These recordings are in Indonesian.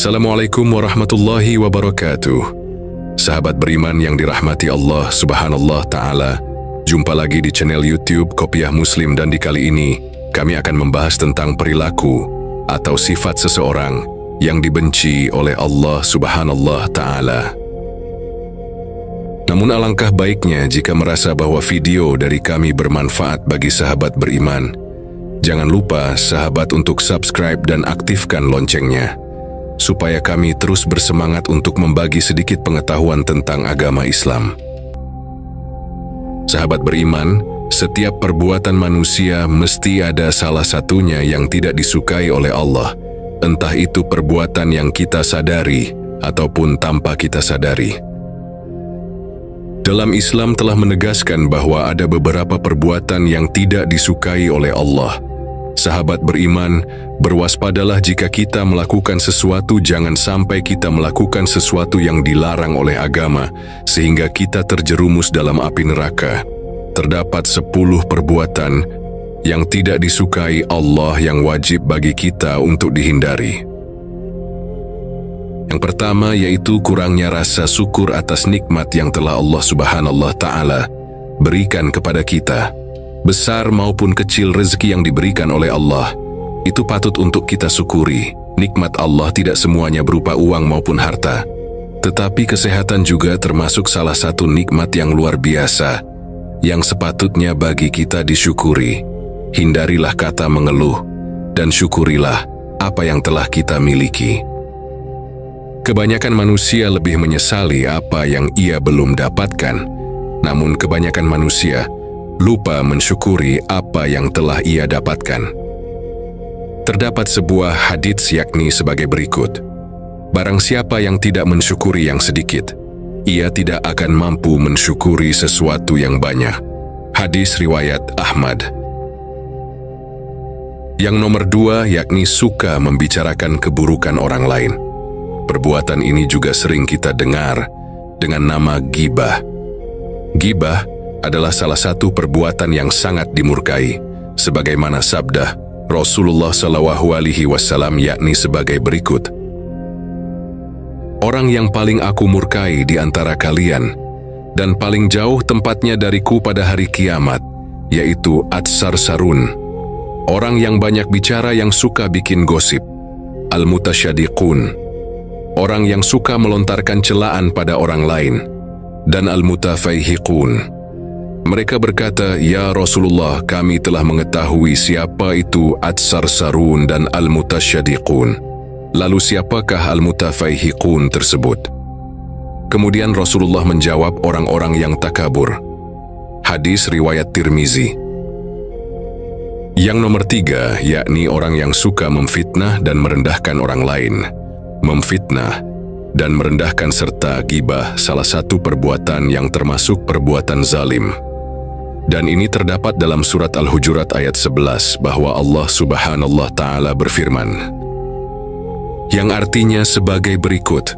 Assalamualaikum warahmatullahi wabarakatuh. Sahabat beriman yang dirahmati Allah Subhanallah Ta'ala, jumpa lagi di channel YouTube Kopiah Muslim, dan di kali ini kami akan membahas tentang perilaku atau sifat seseorang yang dibenci oleh Allah Subhanallah Ta'ala. Namun alangkah baiknya jika merasa bahwa video dari kami bermanfaat bagi sahabat beriman, jangan lupa sahabat untuk subscribe dan aktifkan loncengnya, supaya kami terus bersemangat untuk membagi sedikit pengetahuan tentang agama Islam. Sahabat beriman, setiap perbuatan manusia mesti ada salah satunya yang tidak disukai oleh Allah, entah itu perbuatan yang kita sadari ataupun tanpa kita sadari. Dalam Islam telah menegaskan bahwa ada beberapa perbuatan yang tidak disukai oleh Allah. Sahabat beriman, berwaspadalah jika kita melakukan sesuatu, jangan sampai kita melakukan sesuatu yang dilarang oleh agama, sehingga kita terjerumus dalam api neraka. Terdapat 10 perbuatan yang tidak disukai Allah yang wajib bagi kita untuk dihindari. Yang pertama yaitu kurangnya rasa syukur atas nikmat yang telah Allah Subhanallah Ta'ala berikan kepada kita. Besar maupun kecil rezeki yang diberikan oleh Allah, itu patut untuk kita syukuri. Nikmat Allah tidak semuanya berupa uang maupun harta, tetapi kesehatan juga termasuk salah satu nikmat yang luar biasa, yang sepatutnya bagi kita disyukuri. Hindarilah kata mengeluh, dan syukurilah apa yang telah kita miliki. Kebanyakan manusia lebih menyesali apa yang ia belum dapatkan, namun kebanyakan manusia lupa mensyukuri apa yang telah ia dapatkan. Terdapat sebuah hadits yakni sebagai berikut: barang siapa yang tidak mensyukuri yang sedikit, ia tidak akan mampu mensyukuri sesuatu yang banyak. Hadis riwayat Ahmad. Yang nomor 2 yakni suka membicarakan keburukan orang lain. Perbuatan ini juga sering kita dengar dengan nama ghibah. Ghibah adalah salah satu perbuatan yang sangat dimurkai, sebagaimana sabda Rasulullah SAW yakni sebagai berikut: orang yang paling aku murkai di antara kalian dan paling jauh tempatnya dariku pada hari kiamat, yaitu Ats-Sarsarun, orang yang banyak bicara yang suka bikin gosip. Al-Mutasyadiqun, orang yang suka melontarkan celaan pada orang lain. Dan Al-Mutafaihiqun, mereka berkata, ya Rasulullah, kami telah mengetahui siapa itu Ats-Sarsarun dan Al-Mutasyadiqun. Lalu siapakah Al-Mutafaihiqun tersebut? Kemudian Rasulullah menjawab, orang-orang yang takabur. Hadis riwayat Tirmizi. Yang nomor 3 yakni orang yang suka memfitnah dan merendahkan orang lain. Memfitnah dan merendahkan serta ghibah salah satu perbuatan yang termasuk perbuatan zalim. Dan ini terdapat dalam surat Al-Hujurat ayat 11 bahwa Allah Subhanallah Ta'ala berfirman, yang artinya sebagai berikut: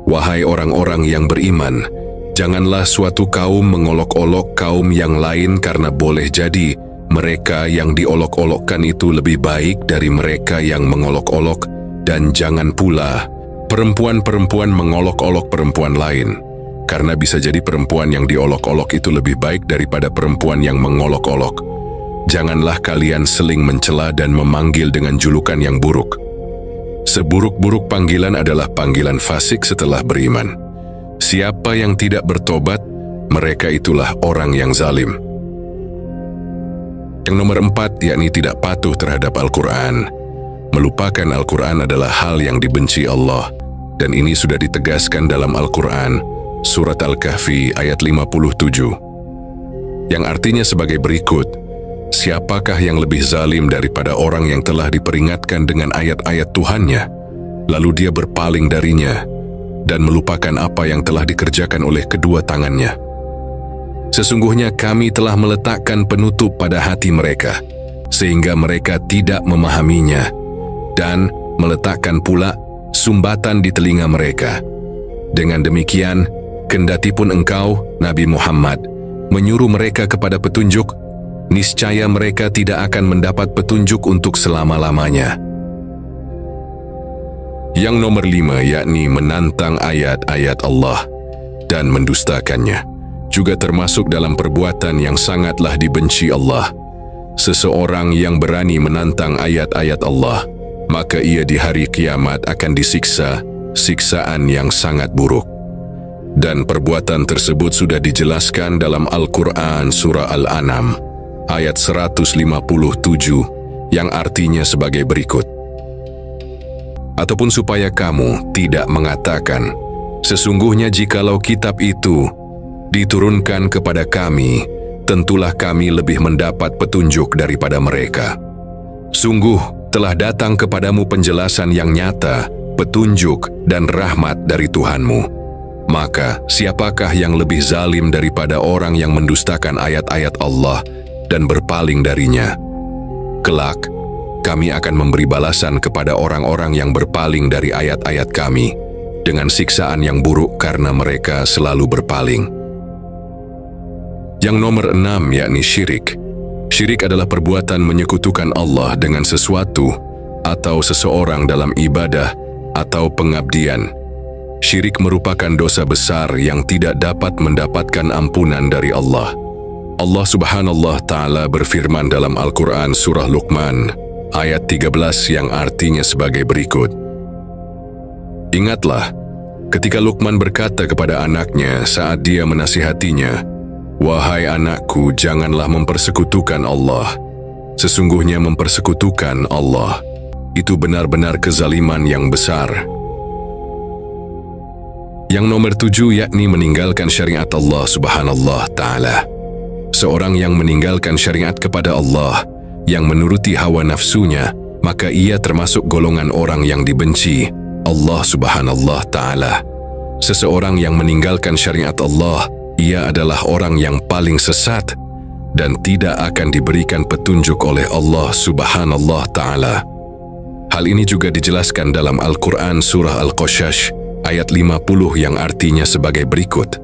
wahai orang-orang yang beriman, janganlah suatu kaum mengolok-olok kaum yang lain, karena boleh jadi mereka yang diolok-olokkan itu lebih baik dari mereka yang mengolok-olok, dan jangan pula perempuan-perempuan mengolok-olok perempuan lain, karena bisa jadi perempuan yang diolok-olok itu lebih baik daripada perempuan yang mengolok-olok. Janganlah kalian seling mencela dan memanggil dengan julukan yang buruk. Seburuk-buruk panggilan adalah panggilan fasik setelah beriman. Siapa yang tidak bertobat, mereka itulah orang yang zalim. Yang nomor 4 yakni tidak patuh terhadap Al-Quran. Melupakan Al-Quran adalah hal yang dibenci Allah, dan ini sudah ditegaskan dalam Al-Quran, surat Al-Kahfi ayat 57. Yang artinya sebagai berikut: siapakah yang lebih zalim daripada orang yang telah diperingatkan dengan ayat-ayat Tuhannya, lalu dia berpaling darinya, dan melupakan apa yang telah dikerjakan oleh kedua tangannya. Sesungguhnya kami telah meletakkan penutup pada hati mereka, sehingga mereka tidak memahaminya, dan meletakkan pula sumbatan di telinga mereka. Dengan demikian, kendatipun engkau, Nabi Muhammad, menyuruh mereka kepada petunjuk, niscaya mereka tidak akan mendapat petunjuk untuk selama-lamanya. Yang nomor 5 yakni menantang ayat-ayat Allah dan mendustakannya, juga termasuk dalam perbuatan yang sangatlah dibenci Allah. Seseorang yang berani menantang ayat-ayat Allah, maka ia di hari kiamat akan disiksa siksaan yang sangat buruk. Dan perbuatan tersebut sudah dijelaskan dalam Al-Quran Surah Al-An'am ayat 157 yang artinya sebagai berikut. Ataupun supaya kamu tidak mengatakan, sesungguhnya jikalau kitab itu diturunkan kepada kami, tentulah kami lebih mendapat petunjuk daripada mereka. Sungguh telah datang kepadamu penjelasan yang nyata, petunjuk dan rahmat dari Tuhanmu. Maka siapakah yang lebih zalim daripada orang yang mendustakan ayat-ayat Allah dan berpaling darinya? Kelak, kami akan memberi balasan kepada orang-orang yang berpaling dari ayat-ayat kami dengan siksaan yang buruk karena mereka selalu berpaling. Yang nomor 6 yakni syirik. Syirik adalah perbuatan menyekutukan Allah dengan sesuatu atau seseorang dalam ibadah atau pengabdian. Syirik merupakan dosa besar yang tidak dapat mendapatkan ampunan dari Allah. Allah Subhanahu Ta'ala berfirman dalam Al-Quran Surah Luqman ayat 13 yang artinya sebagai berikut. Ingatlah, ketika Luqman berkata kepada anaknya saat dia menasihatinya, "Wahai anakku, janganlah mempersekutukan Allah. Sesungguhnya mempersekutukan Allah itu benar-benar kezaliman yang besar." Yang nomor 7 yakni meninggalkan syariat Allah Subhanahu Ta'ala. Seorang yang meninggalkan syariat kepada Allah, yang menuruti hawa nafsunya, maka ia termasuk golongan orang yang dibenci Allah Subhanahu Ta'ala. Seseorang yang meninggalkan syariat Allah, ia adalah orang yang paling sesat dan tidak akan diberikan petunjuk oleh Allah Subhanahu Ta'ala. Hal ini juga dijelaskan dalam Al-Quran Surah Al-Qasas ayat 50 yang artinya sebagai berikut.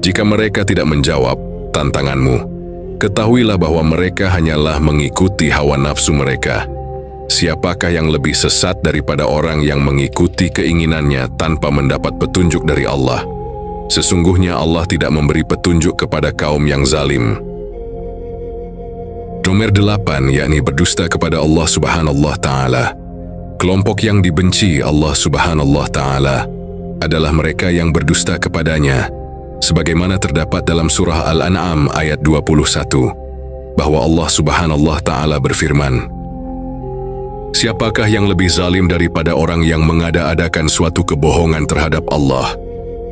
Jika mereka tidak menjawab tantanganmu, ketahuilah bahwa mereka hanyalah mengikuti hawa nafsu mereka. Siapakah yang lebih sesat daripada orang yang mengikuti keinginannya tanpa mendapat petunjuk dari Allah? Sesungguhnya Allah tidak memberi petunjuk kepada kaum yang zalim. Nomor 8 yakni berdusta kepada Allah Subhanahu Ta'ala. Kelompok yang dibenci Allah Subhanahu Ta'ala adalah mereka yang berdusta kepadanya, sebagaimana terdapat dalam surah Al-An'am ayat 21, bahwa Allah Subhanahu Ta'ala berfirman, "Siapakah yang lebih zalim daripada orang yang mengada-adakan suatu kebohongan terhadap Allah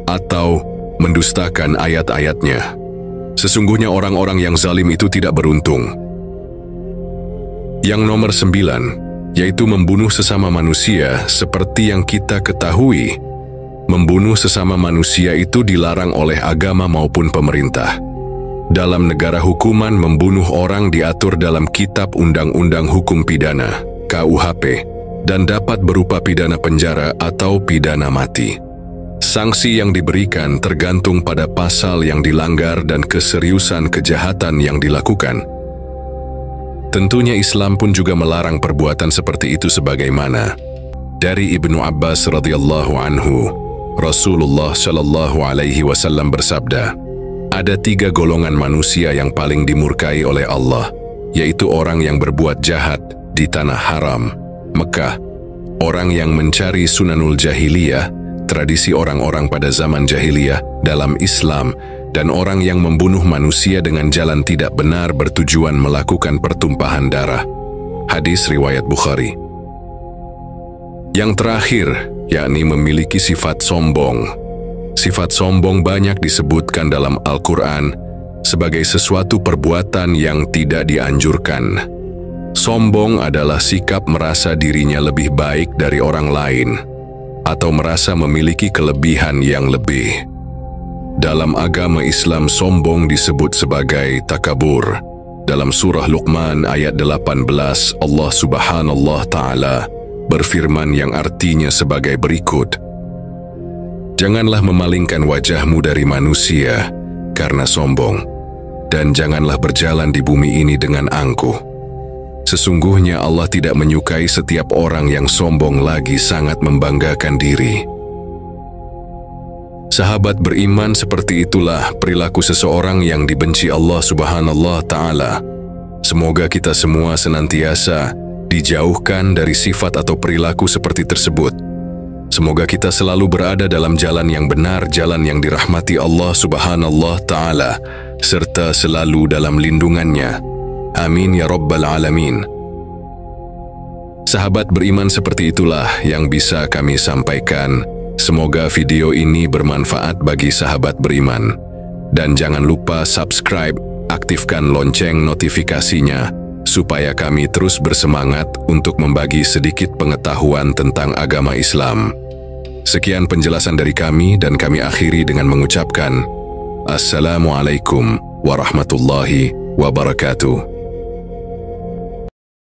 atau mendustakan ayat-ayatnya? Sesungguhnya orang-orang yang zalim itu tidak beruntung." Yang nomor 9 yaitu membunuh sesama manusia. Seperti yang kita ketahui, membunuh sesama manusia itu dilarang oleh agama maupun pemerintah. Dalam negara hukuman, membunuh orang diatur dalam Kitab Undang-Undang Hukum Pidana (KUHP) dan dapat berupa pidana penjara atau pidana mati. Sanksi yang diberikan tergantung pada pasal yang dilanggar dan keseriusan kejahatan yang dilakukan. Tentunya Islam pun juga melarang perbuatan seperti itu, sebagaimana dari Ibnu Abbas radhiyallahu anhu, Rasulullah shallallahu alaihi wasallam bersabda, "Ada 3 golongan manusia yang paling dimurkai oleh Allah, yaitu orang yang berbuat jahat di tanah haram, Mekah, orang yang mencari sunanul jahiliyah, tradisi orang-orang pada zaman jahiliyah dalam Islam, dan orang yang membunuh manusia dengan jalan tidak benar bertujuan melakukan pertumpahan darah." Hadis riwayat Bukhari. Yang terakhir, yakni memiliki sifat sombong. Sifat sombong banyak disebutkan dalam Al-Quran sebagai sesuatu perbuatan yang tidak dianjurkan. Sombong adalah sikap merasa dirinya lebih baik dari orang lain, atau merasa memiliki kelebihan yang lebih. Dalam agama Islam, sombong disebut sebagai takabur. Dalam surah Luqman ayat 18, Allah Subhanahu Ta'ala berfirman yang artinya sebagai berikut, "Janganlah memalingkan wajahmu dari manusia karena sombong, dan janganlah berjalan di bumi ini dengan angkuh. Sesungguhnya Allah tidak menyukai setiap orang yang sombong lagi sangat membanggakan diri. Sahabat beriman, seperti itulah perilaku seseorang yang dibenci Allah Subhanahu wa Ta'ala. Semoga kita semua senantiasa dijauhkan dari sifat atau perilaku seperti tersebut. Semoga kita selalu berada dalam jalan yang benar, jalan yang dirahmati Allah Subhanahu wa Ta'ala, serta selalu dalam lindungannya. Amin ya Rabbal Alamin. Sahabat beriman, seperti itulah yang bisa kami sampaikan. Semoga video ini bermanfaat bagi sahabat beriman. Dan jangan lupa subscribe, aktifkan lonceng notifikasinya, supaya kami terus bersemangat untuk membagi sedikit pengetahuan tentang agama Islam. Sekian penjelasan dari kami dan kami akhiri dengan mengucapkan Assalamualaikum warahmatullahi wabarakatuh.